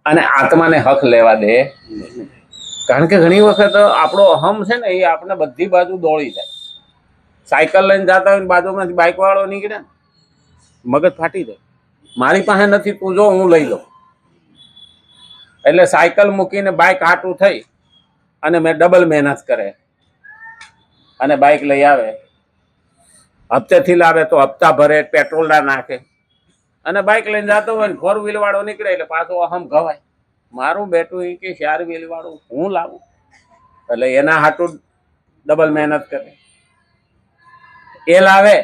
અને આત્માને હક લેવા દે. કારણ કે ઘણી વખત આપણો અહમ છે ને, એ આપણે બધી બાજુ દોડી જાય. સાયકલ લઈને જતા હોય, બાજુમાંથી બાઇક વાળો નીકળે ને, મગજ ફાટી જાય. મારી પાસે નથી, તું જો હું લઈ લઉં. એટલે સાયકલ મૂકીને બાઇક આટું થઈ અને મેં ડબલ મહેનત કરે અને બાઇક લઈ આવે. હપ્તેથી લાવે તો હપ્તા ભરે, પેટ્રોલ ના નાખે અને બાઇક લઈને જતો હોય ને 4 વ્હીલ વાળો નીકળે એટલે પાછો અહમ ઘવાય. મારું બેટું એ કે 4 વ્હીલ વાળું હું લાવું, એટલે એના હાટું ડબલ મહેનત કરે. એ લાવે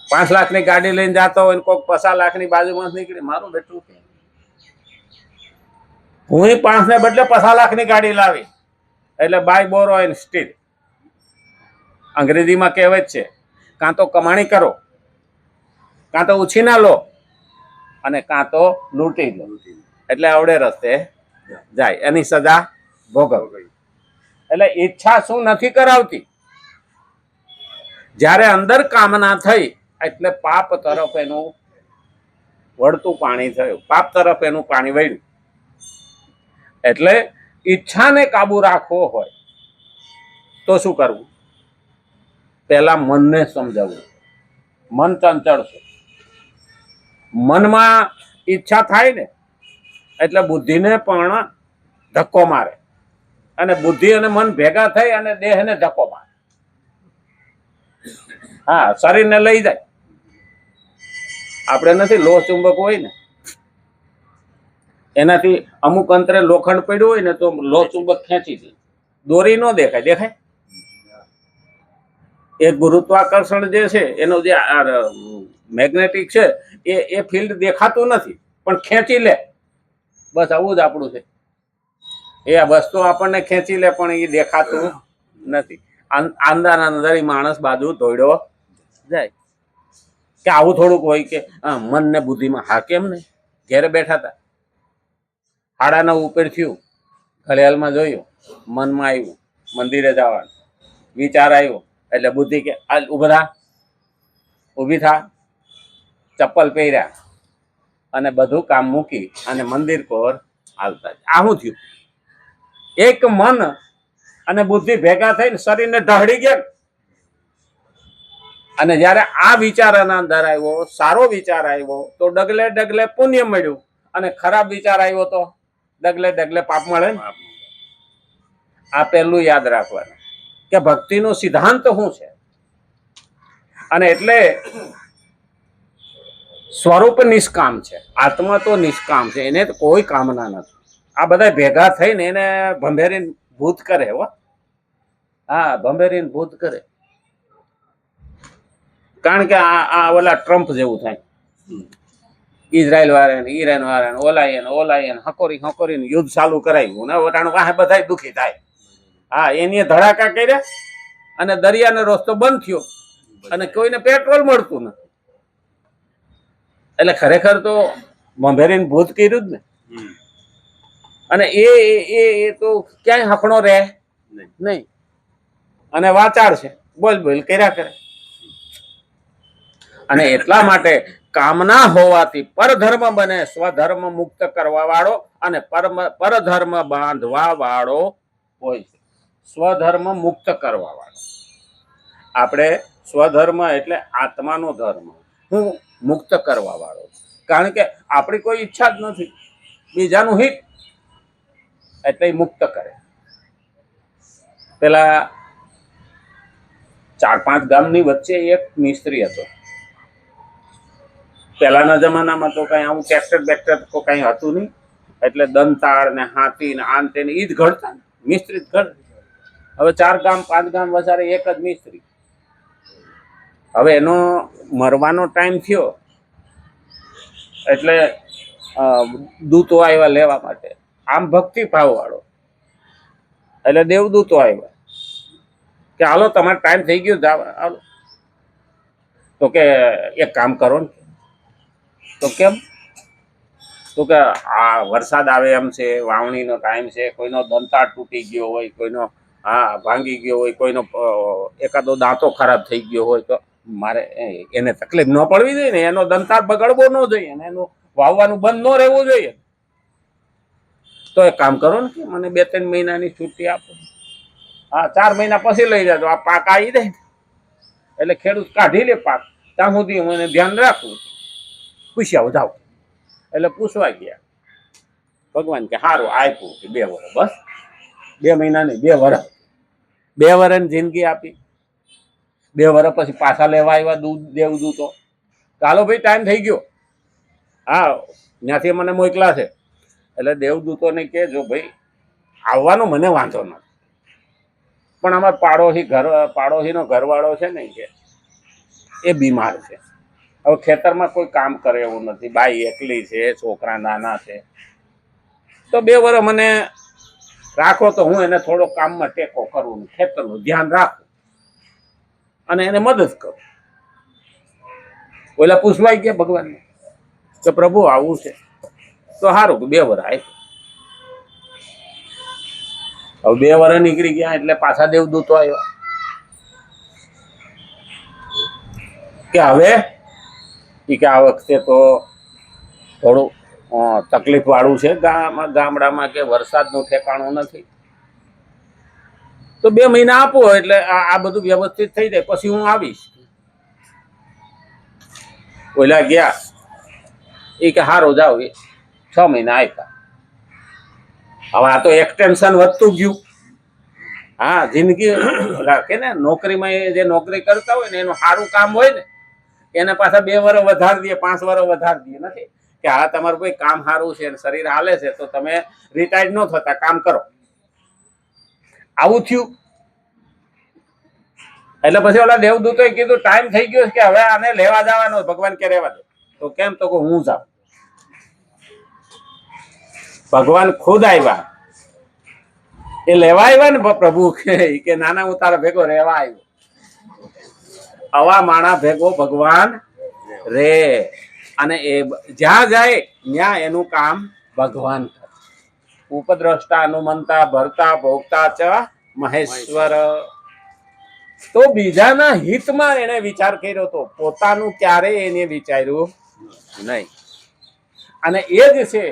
5 લાખની ગાડી લઈને જતો હોય ને કોઈક 50 લાખની બાજુમાં નીકળે. મારું બેટું કે હું 5 ને બદલે 50 લાખની ગાડી લાવી. એટલે બાય બોરો એન્ડ સ્ટીલ. અંગ્રેજીમાં કહેવત છે, કાં તો કમાણી કરો, કાં તો ઉછીના લો અને કાં તો લૂંટી લો. એટલે આવડે રસ્તે જાય, એની સજા ભોગવ. એટલે ઈચ્છા શું નથી કરાવતી? જ્યારે અંદર કામના થઈ એટલે પાપ તરફ એનું વળતું પાણી થયું, પાપ તરફ એનું પાણી વળ્યું. એટલે ઈચ્છાને કાબુ રાખવો હોય તો શું કરવું? પહેલા મનને સમજાવવું. મન ચંચળ છે. મનમાં ઈચ્છા થાય ને એટલે બુદ્ધિને પણ ધક્કો મારે, અને બુદ્ધિ અને મન ભેગા થઈ અને દેહને ધક્કો મારે. હા, શરીરને લઈ જાય. આપણે નથી લોહ ચુંબક હોય ને, એનાથી અમુક અંતરે લોખંડ પડ્યું હોય ને તો લોહ ચુંબક ખેંચી દે. દોરી ન દેખાય, દેખાય? એ ગુરુત્વાકર્ષણ જે છે, એનો જે મેગ્નેટિક છે, એ ફિલ્ડ દેખાતું નથી પણ ખેંચી લે. બસ આવું જ આપણું છે. એ વસ્તુ આપણને ખેંચી લે પણ એ દેખાતું નથી. અંદર અંદર માણસ બાજુ દોડ્યો જાય. કે આવું થોડુંક હોય કે મન ને બુદ્ધિમાં. હા, કેમ નહીં? ઘેરે બેઠા હતા, 9:30 ઉપર થયું, ઘડિયાળમાં જોયું, મનમાં આવ્યું મંદિરે જવાનું વિચાર આવ્યો એટલે બુદ્ધિ કે ઊભી થા, ચપ્પલ પહેર્યા અને બધું કામ મૂકી અને મંદિર પર હાલતા. આ શું થયું? એક મન અને બુદ્ધિ ભેગા થઈને શરીરને ઢહડી ગયા. અને જ્યારે આ વિચાર એના અંદર આવ્યો, સારો વિચાર આવ્યો તો ડગલે ડગલે પુણ્ય મળ્યું, અને ખરાબ વિચાર આવ્યો તો ડગલે ડગલે પાપ મળે ને. આ પહેલું યાદ રાખવાનું કે ભક્તિનો સિદ્ધાંત શું છે. અને એટલે સ્વરૂપ નિષ્કામ છે, આત્મા તો નિષ્કામ છે, એને કોઈ કામના નથી. આ બધા ભેગા થઈને એને ભંભેરીને ભૂત કરે. હો, હા, ભંભેરીને ભૂત કરે. કારણ કે આ ઓલા ટ્રમ્પ જેવું થાય. ઇઝરાયલ વાળાને, ઈરાન વાળાને, ઓલાયન હકોરીને યુદ્ધ ચાલુ કરાવ્યું ને ઓટાણું વાહે બધા દુખી થાય. હા, એની ધડાકા કર્યા અને દરિયાનો રસ્તો બંધ થયો અને કોઈને પેટ્રોલ મળતું નથી. એટલે ખરેખર તો ભંભેરીને ભૂત કર્યું જ ને. અને એ તો ક્યાંય હકણો રહે નહીં. અને વાચાળ છે, બોલ બોલ કર્યા કરે. અને એટલા માટે કામના હોવાથી પરધર્મ બને, સ્વધર્મ મુક્ત કરવા વાળો અને પરધર્મ બાંધવા વાળો હોય છે. સ્વધર્મ મુક્ત કરવા વાળો. આપણે સ્વધર્મ એટલે આત્માનો ધર્મ, હું મુક્ત કરવા વાળો. કારણ કે આપણી કોઈ ઈચ્છા જ નથી, બીજાનું હિત, એટલે મુક્ત કરે. પેલા 4-5 ગામની વચ્ચે એક મિસ્ત્રી હતો. પહેલાના જમાનામાં તો કઈ આવું ટ્રેક્ટર બેક્ટર તો કઈ હતું નહીં, એટલે દંતાળ ને હાથી ને આન તેને ઈ જ ઘડતા, મિસ્ત્રી જ ઘડ. હવે 4 ગામ 5 ગામ વસારે એક જ મિસ્ત્રી. હવે એનો મરવાનો ટાઈમ થયો એટલે દૂતો આવ્યા લેવા માટે. આમ ભક્તિ ભાવ વાળો, એટલે દેવદૂતો આવ્યા કે હાલો તમારો ટાઈમ થઈ ગયો, હાલો. તો કે એક કામ કરો ને. તો કેમ? તો કે આ વરસાદ આવે એમ છે, વાવણીનો ટાઈમ છે, કોઈનો દંતાળ તૂટી ગયો હોય, કોઈનો ભાંગી ગયો હોય, કોઈનો એકાદો દાંતો ખરાબ થઈ ગયો હોય, તો મારે એને તકલીફ ન પડવી જોઈએ ને, એનો દંતાળ બગડવો ન જોઈએ ને, એનું વાવવાનું બંધ ન રહેવું જોઈએ. તો એક કામ કરો ને કે મને 2-3 મહિનાની છુટ્ટી આપો. હા, 4 મહિના પછી લઈ જાજો. આ પાક આવી જાય એટલે ખેડૂત કાઢી લે પાક, ત્યાં સુધી હું એને ધ્યાન રાખું. પૂછ્યા જાઓ. એટલે પૂછવા ગયા. ભગવાન કે સારું આપ્યું કે 2 વર્ષ, બસ 2 મહિના નહીં, 2 વર્ષ. 2 વર્ષની જિંદગી આપી. 2 વર્ષ પછી પાછા લેવા આવ્યા દેવદૂતો. ચાલો ભાઈ, ટાઈમ થઈ ગયો. હા, ત્યાંથી મને મોકલા છે. એટલે દેવદૂતોને કે જો ભાઈ આવવાનો મને વાંધો નથી, પણ અમારા પાડોશીનો ઘરવાળો છે ને કે એ બીમાર છે. હવે ખેતરમાં કોઈ કામ કરે એવું નથી, બાઈ એકલી છે, છોકરા નાના છે, તો 2 વર્ષ મને રાખો તો હું એને થોડો કામમાં ટેકો કરું, ખેતરનું ધ્યાન રાખું અને એને મદદ કરું. ઓલા પૂછવાઈ ગયા ભગવાનને કે પ્રભુ આવું છે તો સારું કે 2 વર્ષ આપ્યું. હવે 2 વર્ષ નીકળી ગયા એટલે પાછા દેવદૂતો આવ્યો કે હવે કે આ વખતે તો થોડું તકલીફ વાળું છે ગામડામાં, કે વરસાદનું ઠેકાણું નથી, તો 2 મહિના આપો એટલે આ બધું વ્યવસ્થિત થઈ જાય, પછી હું આવીશ. ઓલા ગયા એ કે હારો જાવ. 6 મહિના આપ્યા. હવે આ તો એક્સટેન્શન વધતું ગયું. હા, જિંદગી કે ને નોકરીમાં જે નોકરી કરતા હોય ને એનું સારું કામ હોય ને એને પાછા 2 વર્ષ વધારી દે, 5 વર્ષ વધારી દે. નથી કે હા તમારું કોઈ કામ સારું છે, શરીર હાલે છે તો તમે રિટાયર્ડ ન થતા કામ કરો. આવું થયું. એટલે પછી ઓલા દેવદૂતોએ કીધું ટાઈમ થઈ ગયો કે હવે આને લેવા જવાનો. ભગવાન કે રહેવા દે. તો કેમ? તો કે હું જાઉં. ભગવાન ખુદ આવ્યા. એ લેવા આવ્યા ને પ્રભુ કે નાના હું તારા ભેગો રહેવા આવ્યો. આવા માણા ભેગો ભગવાન રે, અને એ જ્યાં જાય ત્યાં એનું કામ ભગવાન કરે. ઉપદ્રષ્ટા અનુમંતા ભરતા ભોગતા ચ મહેશ્વર. તો બીજાના હિતમાં એને વિચાર કર્યો હતો, પોતાનું ક્યારેય એને વિચાર્યું નહીં. અને એ જ છે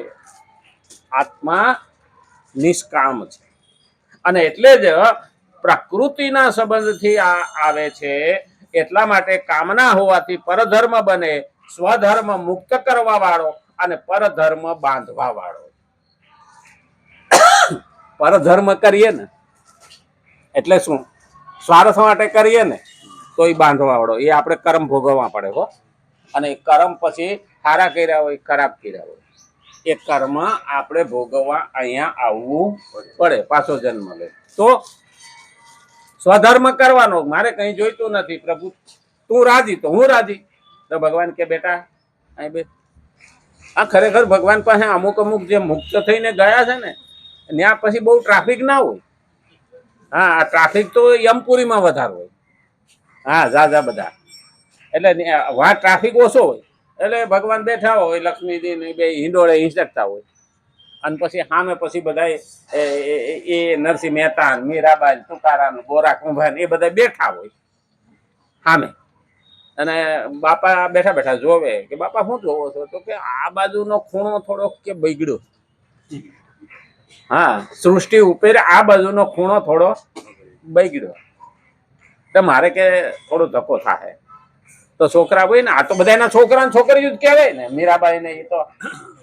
આત્મા નિષ્કામ છે. અને એટલે જ પ્રકૃતિના સંબંધથી આવે છે. એટલા માટે કામના હોવાથી પરધર્મ બને, સ્વધર્મ મુક્ત કરવા વાળો અને પરધર્મ બાંધવા વાળો. પરધર્મ કરીએ ને એટલે શું? સ્વાર્થ માટે કરીએ ને તો એ બાંધવા વાળો. એ આપણે કર્મ ભોગવવા પડે હો. અને કર્મ પછી સારા કર્યા હોય, ખરાબ કર્યા હોય, એ કર્મ આપણે ભોગવવા અહીંયા આવવું પડે, પાછો જન્મ લે. તો સ્વધર્મ કરવાનો. મારે કઈ જોઈતું નથી, પ્રભુ તું રાજી તો હું રાજી. તો ભગવાન કે બેટા અહીં બે. આ ખરેખર ભગવાન પાસે અમુક જે મુક્ત થઈને ગયા છે ને ત્યાં પછી બહુ ટ્રાફિક ના હોય. હા, આ ટ્રાફિક તો યમપુરીમાં વધારે હોય. હા, જા બધા. એટલે વાં ટ્રાફિક ઓછો હોય એટલે ભગવાન બેઠા હોય, લક્ષ્મીજી ને બે હિંડોળે હિંચકતા હોય. અને પછી સામે પછી બધા એ નરસિંહ મહેતા, મીરાબાઈ, તુકારામ, ગોરા કુંભાર એ બધા બેઠા હોય સામે. અને બાપા બેઠા બેઠા જોવે કે બાપા શું જોવો છો? તો કે આ બાજુનો ખૂણો થોડોક કે બગડ્યો. હા, સૃષ્ટિ ઉપર આ બાજુનો ખૂણો થોડો બગડ્યો, તો મારે કે થોડો ધક્કો થાય. તો છોકરા હોય ને, આ તો બધા એના છોકરા ને છોકરીઓ જ કહેવાય ને. મીરાબાઈ ને એ તો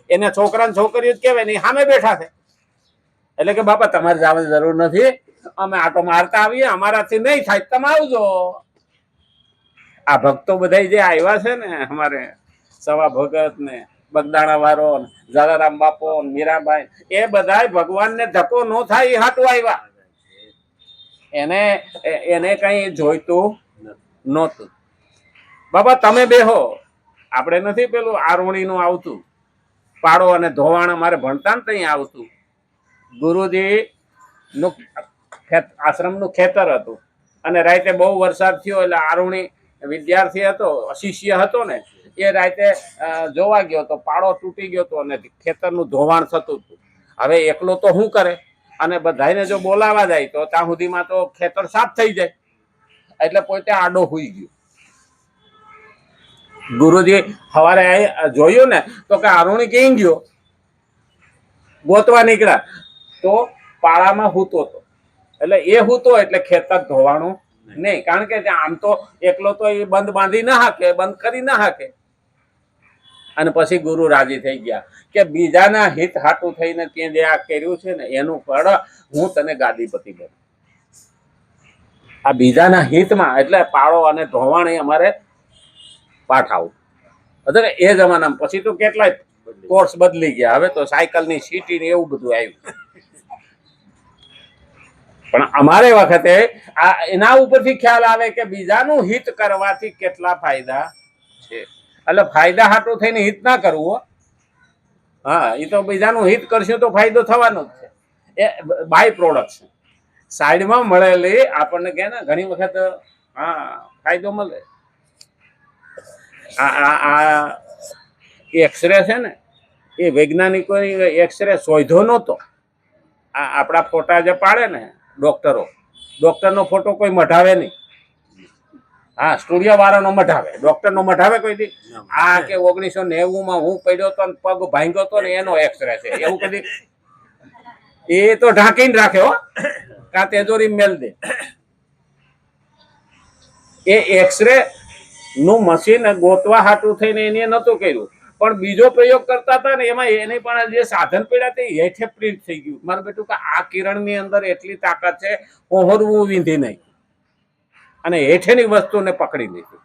એને છોકરા ને છોકરીઓ જ કહેવાય ને, સામે બેઠા છે. એટલે કે બાપા તમારે જવાની જરૂર નથી, અમે આટો મારતા આવીએ, અમારાથી નહીં થાય તમે આવજો. આ ભક્તો બધા જે આવ્યા છે ને, અમારે સવા ભગત ને બગદાણા વાળો, જલારામ બાપો, મીરાબાઈ, એ બધા ભગવાનને ધક્કો ન થાય એ હાટું આવ્યા. એને કઈ જોઈતું નહોતું. બાબા તમે બેહો, આપણે નથી પેલું આરોણી નું આવતું પાડો અને ધોવાણ અમારે ભણતા ને ત્યાં આવતું. ગુરુજી નું આશ્રમ નું ખેતર હતું અને રાતે બહુ વરસાદ થયો એટલે આરોણી વિદ્યાર્થી હતો, શિષ્ય હતો ને, એ રાતે જોવા ગયો તો પાડો તૂટી ગયો હતો અને ખેતરનું ધોવાણ થતું હતું. હવે એકલો તો શું કરે? અને બધાને જો બોલાવા જાય તો ત્યાં સુધીમાં તો ખેતર સાફ થઈ જાય. એટલે પોતે આડો હોઈ ગયો. ગુરુજી સવારે જોયું ને તો કે આરોણી ક્યાં ગયો? ગોતવા નીકળ્યા તો પાળામાં હૂતો હતો. એટલે એ હૂતો એટલે ખેતર ધોવાનું નહીં, કારણ કે ત્યાં આમ તો એકલો તો એ બંધ બાંધી ના હાકે, બંધ કરી ના હાકે. અને પછી ગુરુ રાજી થઈ ગયા કે બીજાના હિત હાટું થઈને ત્યાં જે આ કર્યું છે ને એનું ફળ હું તને ગાદીપતિ બનું. આ બીજાના હિતમાં એટલે પાળો અને ધોવાણી અમારે પાઠાવું. એટલે એ જમાનામાં પછી તો કેટલાય કોર્સ બદલી ગયા. હવે તો સાયકલની સીટી ને એવું બધું આવ્યું. પણ અમારે વખતે આ એના ઉપરથી ખ્યાલ આવે કે બીજાનું હિત કરવાથી કેટલા ફાયદા છે. એટલે ફાયદા હાટું થઈને હિત ના કરવું. હા, એ તો બીજાનું હિત કરશું તો ફાયદો થવાનો જ છે. એ બાય પ્રોડક્ટ છે. સાઈડમાં મળેલી આપણને કે ને ઘણી વખત હા ફાયદો મળે. આ એક્સરે છે ને એ વૈજ્ઞાનિકો એક્સરે શોધ્યો નહોતો. આ આપણા ફોટા જે પાડે ને ડોક્ટરનો ફોટો કોઈ મઢાવે નહીં. હા, સ્ટુડિયો વાળાનો મઢાવે, ડોક્ટરનો મઢાવે કોઈ દી. આ કે 1990 હું પડ્યો તો પગ ભાંગ્યો તો ને એનો એક્સરે છે એવું કદી. એ તો ઢાંકીને રાખે હો, કાં તેજોરી મેલ દે. એ એક્સરે નું મશીન ગોતવા હાટું થઈને એને નતું કર્યું, પણ બીજો પ્રયોગ કરતા હતા ને એમાં એને પણ જે સાધન પડ્યા તે હેઠે પ્રિન્ટ થઈ ગયું. મારું બેટું કે આ કિરણની અંદર એટલી તાકાત છે, ઓહરવું વિંધી નહીં અને હેઠેની વસ્તુને પકડી લીધી.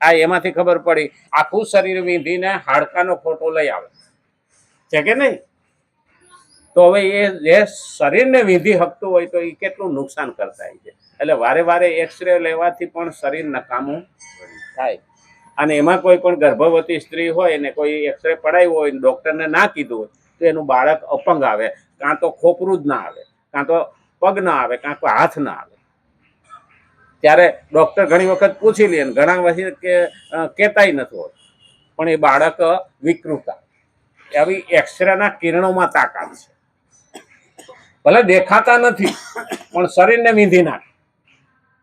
આ એમાંથી ખબર પડી. આખું શરીર વિંધીને હાડકાનો ફોટો લઈ આવે છે કે નહીં. તો હવે એ જે શરીરને વિંધી હકતું હોય તો એ કેટલું નુકસાન કરતા હોય છે. એટલે વારે વારે એક્સરે લેવાથી પણ શરીર નકામું થાય. અને એમાં કોઈ પણ ગર્ભવતી સ્ત્રી હોય ને કોઈ એક્સરે પડાવ્યો હોય ને ડૉક્ટરને ના કીધું હોય તો એનું બાળક અપંગ આવે, કાં તો ખોપરું જ ના આવે, કાં તો પગ ના આવે, કાં તો હાથ ના આવે. ત્યારે ડૉક્ટર ઘણી વખત પૂછી લે, ઘણા વખત કહેતાય નથી હોત, પણ એ બાળક વિકૃતા. આવી એક્સરેના કિરણોમાં તાકાત છે. ભલે દેખાતા નથી પણ શરીરને વીંધી નાખે.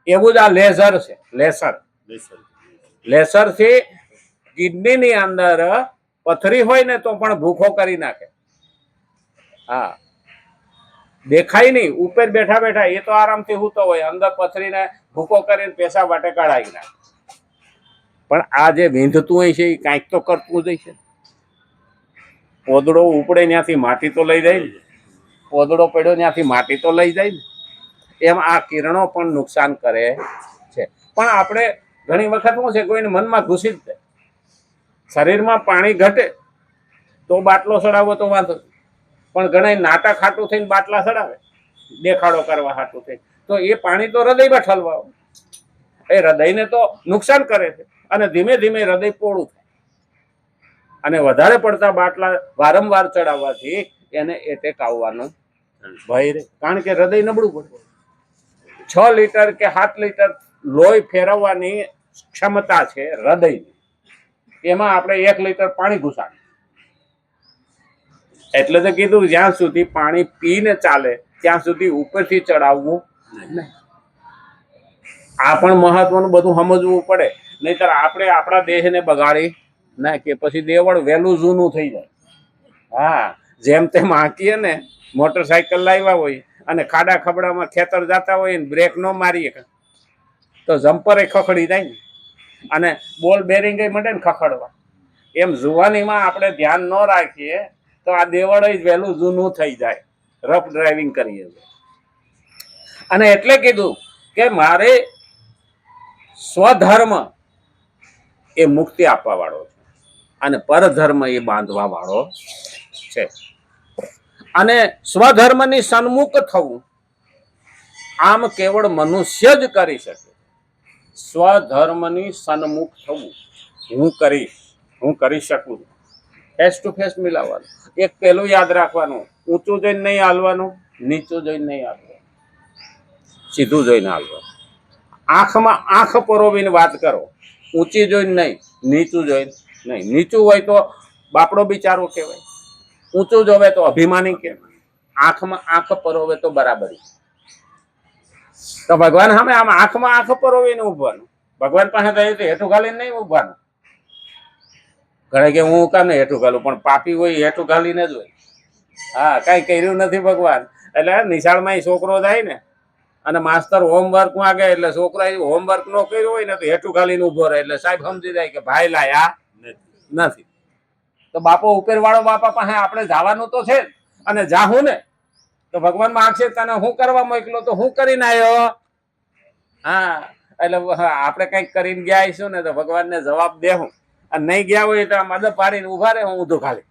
એવું જ આ લેઝર છે. લેસરથી કિડનીની અંદર પથરી હોય ને તો પણ ભૂખો કરી નાખે. હા, દેખાય નહીં, ઉપર બેઠા બેઠા એ તો આરામથી સૂતો હોય, અંદર પથરીને ભૂખો કરીને પેશાબ વાટે કાઢાવી નાખે. પણ આ જે વીંધતું હોય છે એ કાંઈક તો કરતું જ છે. પોદડો ઉપડે ત્યાંથી માટી તો લઈ જાય ને, પોદડો પડ્યો ત્યાંથી માટી તો લઈ જાય ને. એમ આ કિરણો પણ નુકસાન કરે છે. પણ આપણે ઘણી વખત શું છે, કોઈને મનમાં ઘૂસી જ જાય. શરીરમાં પાણી ઘટે તો બાટલો ચડાવો તો વાંધો, પણ ઘણા નાટક હાટું થઈને બાટલા ચડાવે દેખાડો કરવા હાટું થઈ, તો એ પાણી તો હૃદયમાં ઠલવા, એ હૃદયને તો નુકસાન કરે છે. અને ધીમે ધીમે હૃદય પોળું થાય. અને વધારે પડતા બાટલા વારંવાર ચડાવવાથી એને એટેક આવવાનો ભય રહે, કારણ કે હૃદય નબળું પડે. 6 લીટર કે 7 લીટર લોહી ફેરવવાની ક્ષમતા છે હૃદયની. એમાં આપણે 1 લીટર પાણી ઘુસાડીએ. એટલે તો કીધું જ્યાં સુધી પાણી પીને ચાલે ત્યાં સુધી ઉપરથી ચડાવવું નહીં. આ પણ મહત્વનું બધું સમજવું પડે, નહીતર આપણે આપણા દેહને બગાડી નાખીએ. પછી દેવળ વહેલું જૂનું થઈ જાય. હા, જેમ તેમ હાંકીએ ને, મોટરસાયકલ લાવ્યા હોય અને ખાડા ખબડામાં ખેતર જતા હોય ને બ્રેક ન મારીએ તો જમ્પરે ખખડી જાય ને, અને બોલ બેરિંગ મળે ને ખખડવા. એમ જુવાનીમાં આપણે ધ્યાન ન રાખીએ તો આ દેવળ જ વહેલું જૂનું થઈ જાય, રફ ડ્રાઇવિંગ કરીએ. અને એટલે કીધું કે મારે સ્વધર્મ એ મુક્તિ આપવા વાળો છે અને પરધર્મ એ બાંધવા વાળો છે. અને સ્વધર્મની સન્મુખ થવું આમ કેવળ મનુષ્ય જ કરી શકે. સ્વધર્મની સન્મુખ થવું હું કરી શકું. ફેસ ટુ ફેસ મિલાવવાનું. એક પહેલું યાદ રાખવાનું, ઊંચું જોઈને નહીં હાલવાનું, નીચું જોઈને નહીં હાલવાનું, સીધું જોઈને હાલવાનું. આંખમાં આંખ પરોવીને વાત કરો, ઊંચી જોઈને નહીં, નીચું જોઈને નહીં. નીચું હોય તો બાપડો બિચારો કહેવાય, ઊંચું જોવે તો અભિમાની કહેવાય. આંખમાં આંખ પરોવે તો બરાબરી. તો ભગવાન સામે આમ આંખમાં આંખ પરોવીને ઉભવાનું. ભગવાન પાસે તો હેઠું ઘાલીને નહીં ઉભવાનું. ઘરે કે હું કામ ને હેઠું ઘાલું, પણ પાપી હોય હેઠું ઘાલીને જ હોય. હા, કઈ કર્યું નથી ભગવાન. એટલે નિશાળમાં છોકરો જાય ને અને માસ્તર હોમવર્ક માંગે એટલે છોકરા હોમવર્ક નો કર્યું હોય ને તો હેઠું ખાલી ઉભો રહે એટલે સાહેબ સમજી જાય કે ભાઈ લાયા નથી. તો બાપો ઉપર વાળો બાપા પાસે આપણે જવાનું તો છે જ. અને જાહું ને તો ભગવાન માં આક્ષેપ તને હું કરવા મોકલો તો હું કરીને આવ્યો. હા, એટલે આપણે કઈક કરીને ગયા આવીશું ને તો ભગવાન ને જવાબ દેવું. અને નહીં ગયા હોય તો મદદ પાડીને ઉભા રહે હું ઊંધું ખાલી